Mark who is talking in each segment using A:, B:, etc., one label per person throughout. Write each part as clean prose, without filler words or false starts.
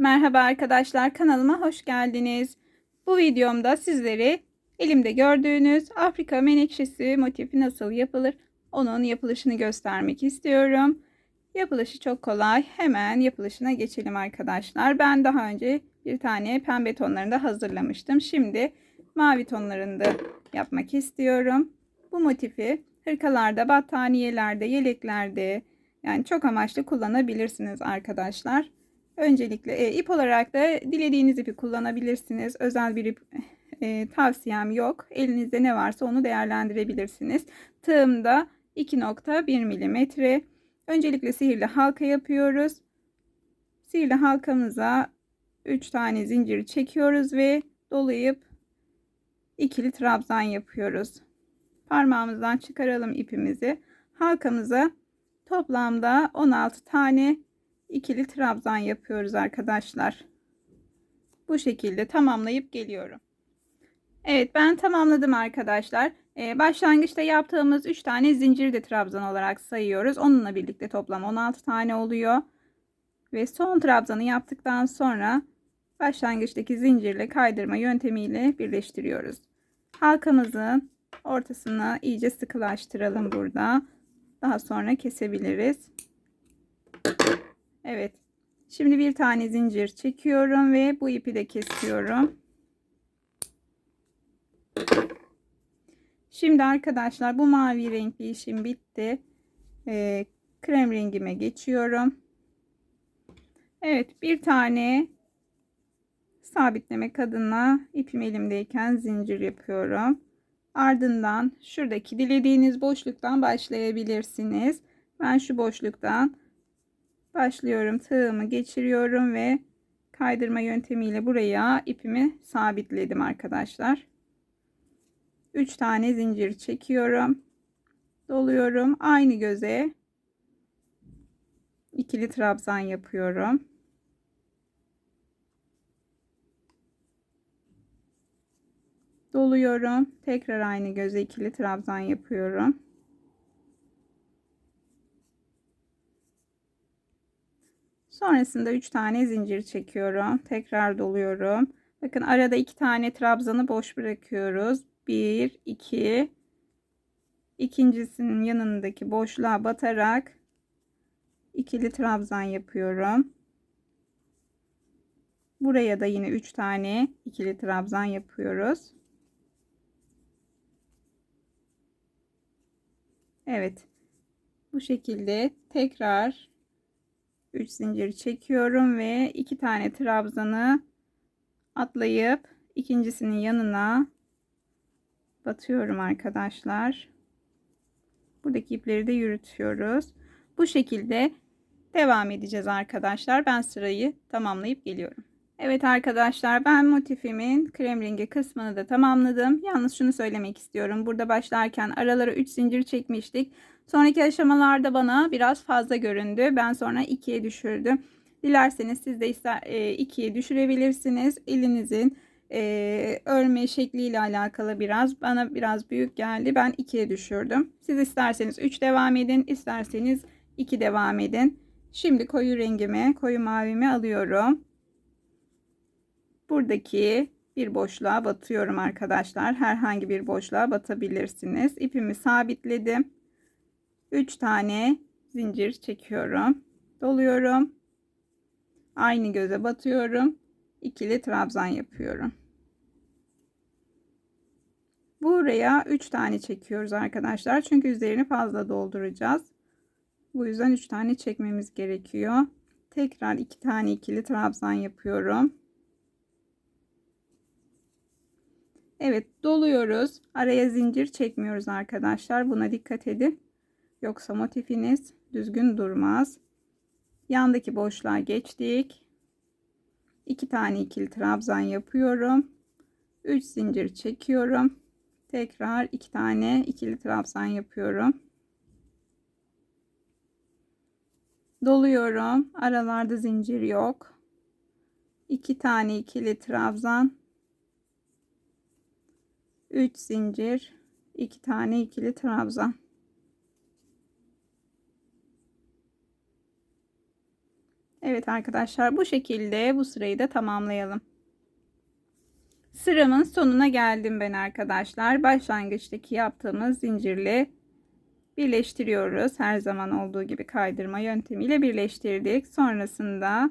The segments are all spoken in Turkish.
A: Merhaba arkadaşlar, kanalıma hoş geldiniz. Bu videomda sizlere elimde gördüğünüz Afrika menekşesi motifi nasıl yapılır onun yapılışını göstermek istiyorum. Yapılışı çok kolay. Hemen yapılışına geçelim arkadaşlar. Ben daha önce bir tane pembe tonlarında hazırlamıştım. Şimdi mavi tonlarında yapmak istiyorum. Bu motifi hırkalarda, battaniyelerde, yeleklerde yani çok amaçlı kullanabilirsiniz arkadaşlar. Öncelikle ip olarak da dilediğiniz ipi kullanabilirsiniz. Özel bir ip tavsiyem yok. Elinizde ne varsa onu değerlendirebilirsiniz. Tığımda 2,1 milimetre. Öncelikle sihirli halka yapıyoruz. Sihirli halkamıza 3 tane zincir çekiyoruz ve dolayıp ikili trabzan yapıyoruz. Parmağımızdan çıkaralım ipimizi. Halkamıza toplamda 16 tane ikili trabzan yapıyoruz arkadaşlar. Bu şekilde tamamlayıp geliyorum. Evet, ben tamamladım arkadaşlar. Başlangıçta yaptığımız 3 tane zinciri de trabzan olarak sayıyoruz. Onunla birlikte toplam 16 tane oluyor. Ve son trabzanı yaptıktan sonra başlangıçtaki zincirle kaydırma yöntemiyle birleştiriyoruz. Halkamızın ortasını iyice sıkılaştıralım burada. Daha sonra kesebiliriz. Evet. Şimdi bir tane zincir çekiyorum ve bu ipi de kesiyorum. Şimdi arkadaşlar bu mavi renkli işim bitti. Krem rengime geçiyorum. Evet, bir tane sabitlemek adına ipim elimdeyken zincir yapıyorum. Ardından şuradaki dilediğiniz boşluktan başlayabilirsiniz. Ben şu boşluktan başlıyorum. Tığımı geçiriyorum ve kaydırma yöntemiyle buraya ipimi sabitledim arkadaşlar. 3 tane zincir çekiyorum. Doluyorum. Aynı göze ikili trabzan yapıyorum. Doluyorum. Tekrar aynı göze ikili trabzan yapıyorum. Sonrasında 3 tane zincir çekiyorum. Tekrar doluyorum. Bakın arada 2 tane trabzanı boş bırakıyoruz. 1, 2. İkincisinin yanındaki boşluğa batarak ikili trabzan yapıyorum. Buraya da yine 3 tane ikili trabzan yapıyoruz. Evet. Bu şekilde tekrar 3 zincir çekiyorum ve 2 tane trabzanı atlayıp ikincisinin yanına batıyorum arkadaşlar. Buradaki ipleri de yürütüyoruz. Bu şekilde devam edeceğiz arkadaşlar. Ben sırayı tamamlayıp geliyorum. Evet arkadaşlar, ben motifimin krem rengi kısmını da tamamladım. Yalnız şunu söylemek istiyorum. Burada başlarken aralara 3 zincir çekmiştik. Sonraki aşamalarda bana biraz fazla göründü. Ben sonra 2'ye düşürdüm. Dilerseniz siz de 2'ye düşürebilirsiniz. Elinizin örme şekliyle alakalı bana biraz büyük geldi. Ben 2'ye düşürdüm. Siz isterseniz 3 devam edin, isterseniz 2 devam edin. Şimdi koyu rengimi, koyu mavimi alıyorum. Buradaki bir boşluğa batıyorum arkadaşlar. Herhangi bir boşluğa batabilirsiniz. İpimi sabitledim. 3 tane zincir çekiyorum. Doluyorum. Aynı göze batıyorum. İkili trabzan yapıyorum. Buraya 3 tane çekiyoruz arkadaşlar. Çünkü üzerini fazla dolduracağız. Bu yüzden 3 tane çekmemiz gerekiyor. Tekrar 2 tane ikili trabzan yapıyorum. Evet, doluyoruz. Araya zincir çekmiyoruz arkadaşlar. Buna dikkat edin. Yoksa motifiniz düzgün durmaz. Yandaki boşluğa geçtik. 2 tane ikili trabzan yapıyorum. 3 zincir çekiyorum. Tekrar 2 tane ikili trabzan yapıyorum. Doluyorum. Aralarda zincir yok. 2 tane ikili trabzan. 3 zincir. 2 tane ikili trabzan. Evet arkadaşlar, bu şekilde bu sırayı da tamamlayalım. Sıramın sonuna geldim ben arkadaşlar. Başlangıçtaki yaptığımız zincirle birleştiriyoruz. Her zaman olduğu gibi kaydırma yöntemiyle birleştirdik. Sonrasında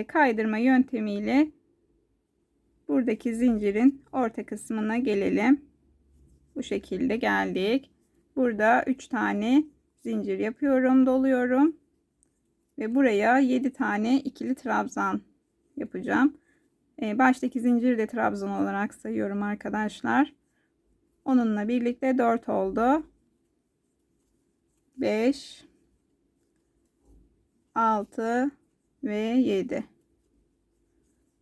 A: kaydırma yöntemiyle buradaki zincirin orta kısmına gelelim. Bu şekilde geldik. Burada 3 tane zincir yapıyorum, doluyorum ve buraya 7 tane ikili trabzan yapacağım. Baştaki zinciri de trabzan olarak sayıyorum arkadaşlar. Onunla birlikte 4 oldu. 5, 6 ve 7.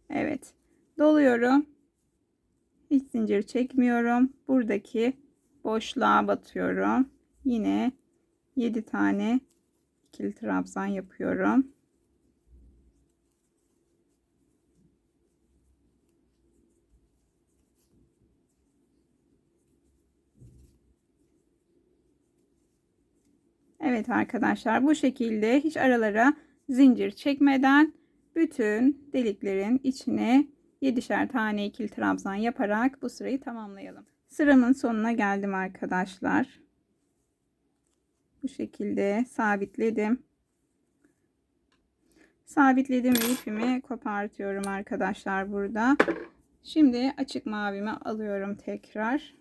A: Evet. Doluyorum. Hiç zincir çekmiyorum. Buradaki boşluğa batıyorum. Yine 7 tane ikili trabzan yapıyorum. Evet arkadaşlar, bu şekilde hiç aralara zincir çekmeden bütün deliklerin içine 7'şer tane ikili trabzan yaparak bu sırayı tamamlayalım. Sıramın sonuna geldim arkadaşlar. Bu şekilde sabitledim. Sabitledim ve ipimi kopartıyorum arkadaşlar burada. Şimdi açık mavimi alıyorum tekrar.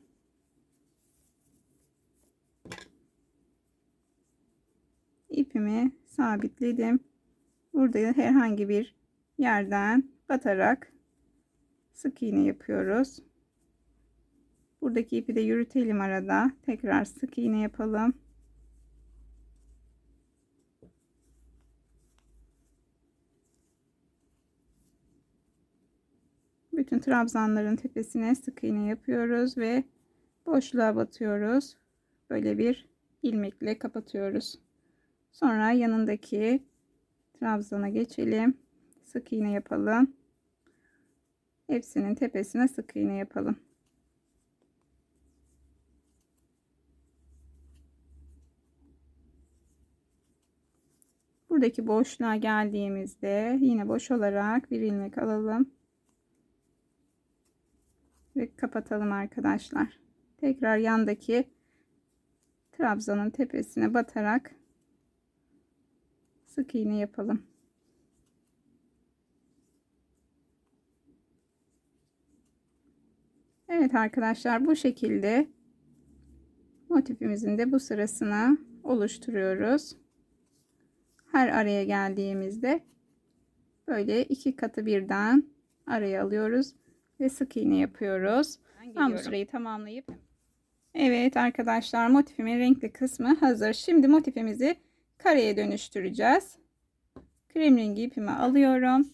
A: İpimi sabitledim. Burada herhangi bir yerden batarak sık iğne yapıyoruz. Buradaki ipi de yürütelim arada. Tekrar sık iğne yapalım. Bütün trabzanların tepesine sık iğne yapıyoruz ve boşluğa batıyoruz. Böyle bir ilmekle kapatıyoruz. Sonra yanındaki trabzana geçelim. Sık iğne yapalım. Hepsinin tepesine sık iğne yapalım. Buradaki boşluğa geldiğimizde yine boş olarak bir ilmek alalım ve kapatalım arkadaşlar. Tekrar yandaki trabzanın tepesine batarak sık iğne yapalım. Evet arkadaşlar, bu şekilde motifimizin de bu sırasını oluşturuyoruz. Her araya geldiğimizde böyle 2 katı birden araya alıyoruz ve sık iğne yapıyoruz. Ben bu sırayı tamamlayıp evet arkadaşlar, motifimin renkli kısmı hazır. Şimdi motifimizi kareye dönüştüreceğiz. Krem rengi ipimi alıyorum.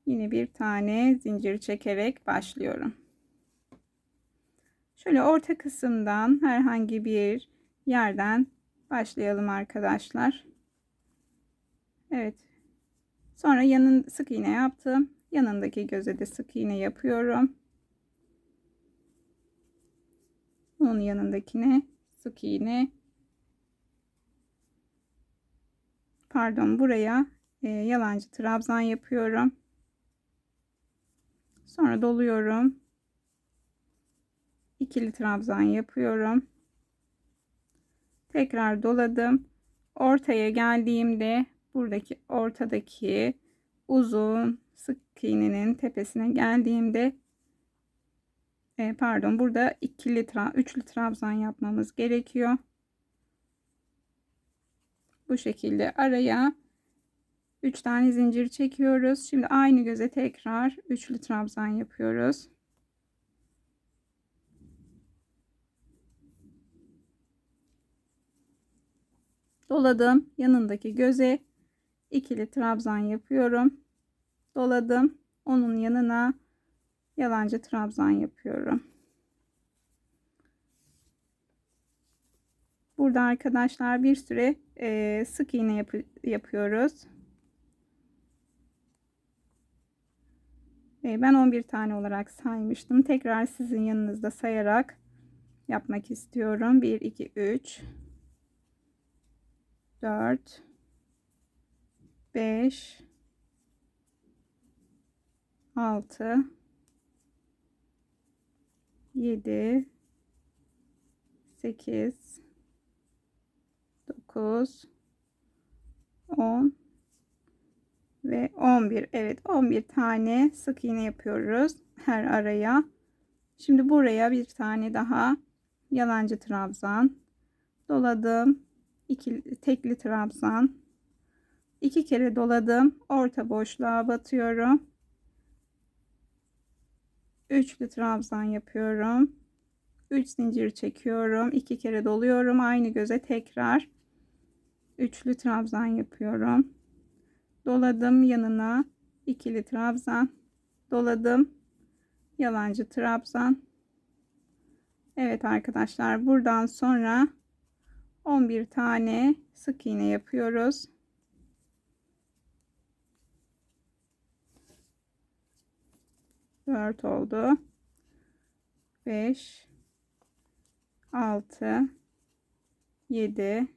A: Yine bir tane zincir çekerek başlıyorum. Şöyle orta kısımdan herhangi bir yerden başlayalım arkadaşlar. Evet. Sonra sık iğne yaptım. Yanındaki göze de sık iğne yapıyorum. Onun yanındakine sık iğne. Pardon, buraya yalancı trabzan yapıyorum. Sonra doluyorum. İkili trabzan yapıyorum. Tekrar doladım. Ortaya geldiğimde buradaki ortadaki uzun sık iğnenin tepesine geldiğimde pardon, burada üçlü trabzan yapmamız gerekiyor. Bu şekilde araya 3 tane zincir çekiyoruz. Şimdi aynı göze tekrar üçlü trabzan yapıyoruz. Doladım. Yanındaki göze ikili trabzan yapıyorum. Doladım. Onun yanına yalancı trabzan yapıyorum. Burada arkadaşlar bir süre sık iğne yapıyoruz. Ben 11 tane olarak saymıştım. Tekrar sizin yanınızda sayarak yapmak istiyorum. 1 2 3 4 5, 6, 7, 8, 9, 10 ve 11. Evet, 11 tane sık iğne yapıyoruz her araya. Şimdi buraya bir tane daha yalancı trabzan doladım. Tekli trabzan. 2 kere doladım. Orta boşluğa batıyorum. Üçlü trabzan yapıyorum. 3 zincir çekiyorum. 2 kere doluyorum. Aynı göze tekrar üçlü trabzan yapıyorum. Doladım, yanına ikili trabzan, doladım, yalancı trabzan. Evet arkadaşlar, buradan sonra 11 tane sık iğne yapıyoruz. Dört oldu. 5, 6, 7,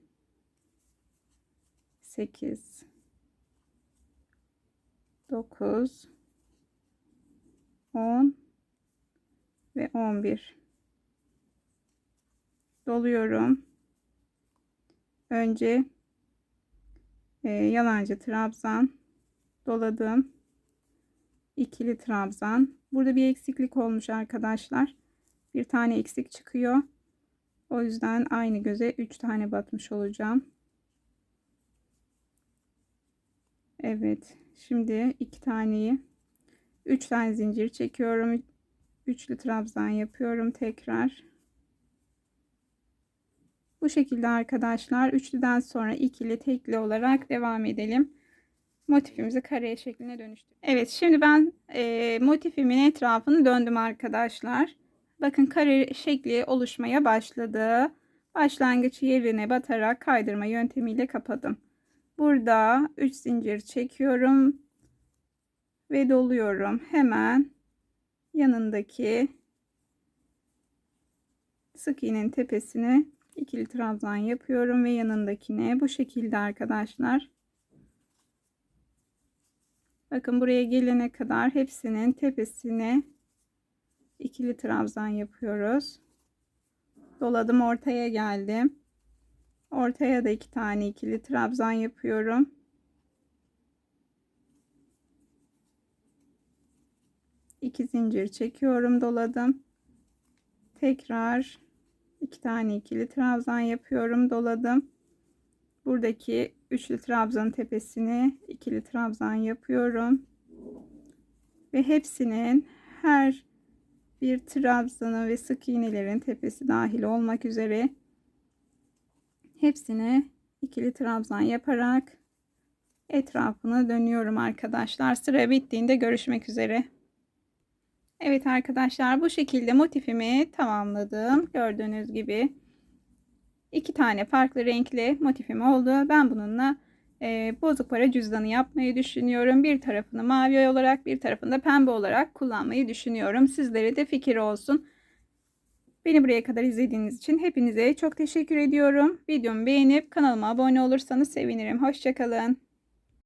A: 8, 9, 10 ve 11. Doluyorum. Önce yalancı trabzan doladım. İkili trabzan. Burada bir eksiklik olmuş arkadaşlar. Bir tane eksik çıkıyor. O yüzden aynı göze 3 tane batmış olacağım. Evet. Şimdi 2 taneyi 3 tane zincir çekiyorum. Üçlü trabzan yapıyorum tekrar. Bu şekilde arkadaşlar, üçlüden sonra ikili, tekli olarak devam edelim. Motifimizi kare şekline dönüştürdüm. Evet, şimdi ben motifimin etrafını döndüm arkadaşlar. Bakın, kare şekli oluşmaya başladı. Başlangıç yerine batarak kaydırma yöntemiyle kapadım. Burada 3 zincir çekiyorum ve doluyorum. Hemen yanındaki sık iğnenin tepesine ikili trabzan yapıyorum ve yanındakine bu şekilde arkadaşlar. Bakın, buraya gelene kadar hepsinin tepesine ikili trabzan yapıyoruz. Doladım, ortaya geldim. Ortaya da 2 tane ikili trabzan yapıyorum. İki zincir çekiyorum, doladım. Tekrar 2 tane ikili trabzan yapıyorum, doladım. Buradaki üçlü trabzanın tepesine ikili trabzan yapıyorum. Ve hepsinin, her bir trabzanı ve sık iğnelerin tepesi dahil olmak üzere hepsine ikili trabzan yaparak etrafını dönüyorum arkadaşlar. Sıra bittiğinde görüşmek üzere. Evet arkadaşlar, bu şekilde motifimi tamamladım. Gördüğünüz gibi 2 tane farklı renkli motifim oldu. Ben bununla bozuk para cüzdanı yapmayı düşünüyorum. Bir tarafını mavi olarak, bir tarafını da pembe olarak kullanmayı düşünüyorum. Sizlere de fikir olsun. Beni buraya kadar izlediğiniz için hepinize çok teşekkür ediyorum. Videomu beğenip kanalıma abone olursanız sevinirim. Hoşça kalın.